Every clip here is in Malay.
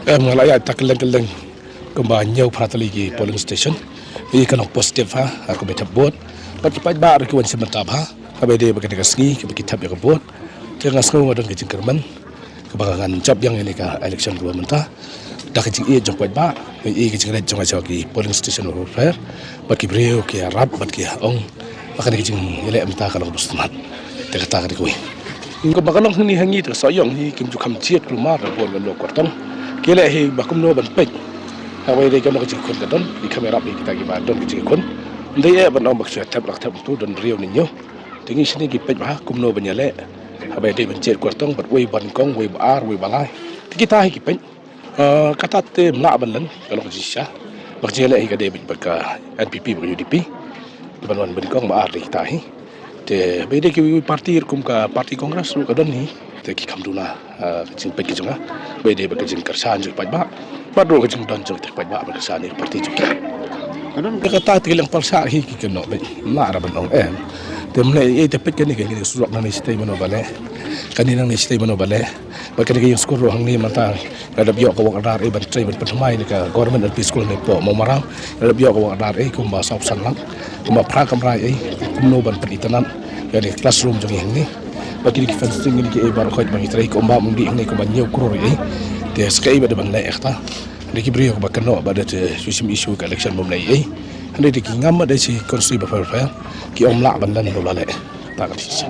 Mengalaya tak keleng-keleng kembanyau pratali di polling station. Ini kalau positif aku betap buat. Pakai bar aku wan sebentar Kabe dia bagi kasni, kabe kitab yang buat. Tengah sekarang ada kecing kerman. Kebangan job yang ini ke election dua mentah. Dah kecing ia jok bar. Ia kecing red jong aja di polling station fair. Bagi beliau ke Arab, bagi ong. Makan kecing ia mentah kalau bersemangat. Tengah tak ada kui. Ingko bakalong ni hangi tersayang hi kim ju kham chiat rumah rabon lo kortong. Kile hi bakum no ban pek. Awai dei kono kecing kon kadon di kamera bi kita gi badon kecing kon. Ndai e ban ombak sia tab rak tab tu don riau ninyo. Tingi sini gi pek ba kum no ban yale. Awai dei ban chiat kortong bat wei ban kong wei bar wei balai. Ti kita hi gi pek. Kata te mla ban lan kalau kecing sia. Bak jele hi ka dei baka NPP bu UDP. Ban wan ban kong ba ar kita hi. Te beda ki parti kum ka parti kongres lu kadon ni te ki kamduna kecing pek ki jonga beda ba kecing kersan ju pajba padro kecing don ju te pajba ba kersan ni parti ju ki kadon ka ta te lang palsa hi ki keno le na ra ban ong te mle e te pek ni ki surak na ni stay mano bale kanina ni stay mano bale ba kene ki skor ro hang ni mata ada bio ko wak dar e ban trai ban patmai ni ka government LP school ni po mo marang ada bio ko wak dar e kum ba sop san lang kum ba pra kamrai e kum no ban penitanan yani classroom jong yang ni bagi ki fencing ni ki e bar khoi bang trai ko ba mung di ni ko ban nyau kro e te skai ba de ban le ekta ni ki brio ba kano ba de susim issue ka election mom lai e ande de ki ngam de si konstri ba fa ki om la ban lan lo la le ta ka si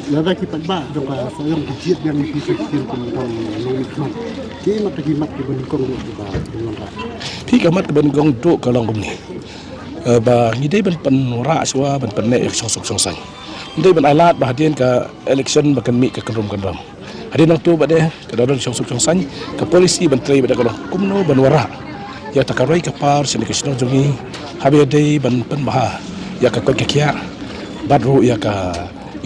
Nada ki pagba do ka sayang kicit yang di fikir kong noni kmat ki mat ki mat ki ban kong do ba dengan ra pi ka mat ban kong do ka long kum ni ba ni dei ban pan ra swa ban pan ne song song sang dei ban alat ba hadien ka election ba kan mi ka kandom hadien nang tu ba de ka dadon song song sang ka polisi ban trai ba ka kum no ban wara ya takaroi ka par sini ka sino jongi habe dei ban pan ba ya ka ko kia badru ya ka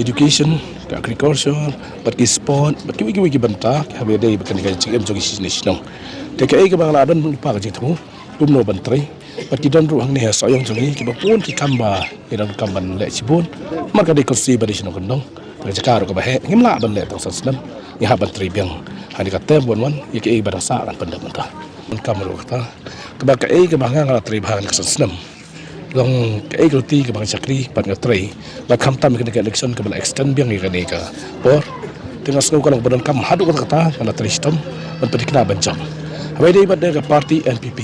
education ka agriculture bat ki sport bat ki wigi banta habe dei ba kan ka cingem jongi sini sino te ka e ka bang la don lupa ka jitu kum no ban trai Pati don ruang ni sayang jongi ki bapun ki kamba idan kamban le sibun maka de kursi badi sino kendong ka jakar ko bahe ngimla ban le tang sasnam ni ha ban tribiang hani ka tem bon wan yake e barasa kan pandam ta kamro kata ka ba ka e ka banga ngala tribahan ka sasnam long ka e roti ka bang sakri pan ka trai la kam tam ka election ka bala extend biang ka ni ka por tengah snow ka ban kam hadu ka kata kana tristom ban pati kna ban jam Habai dei ba de ka party NPP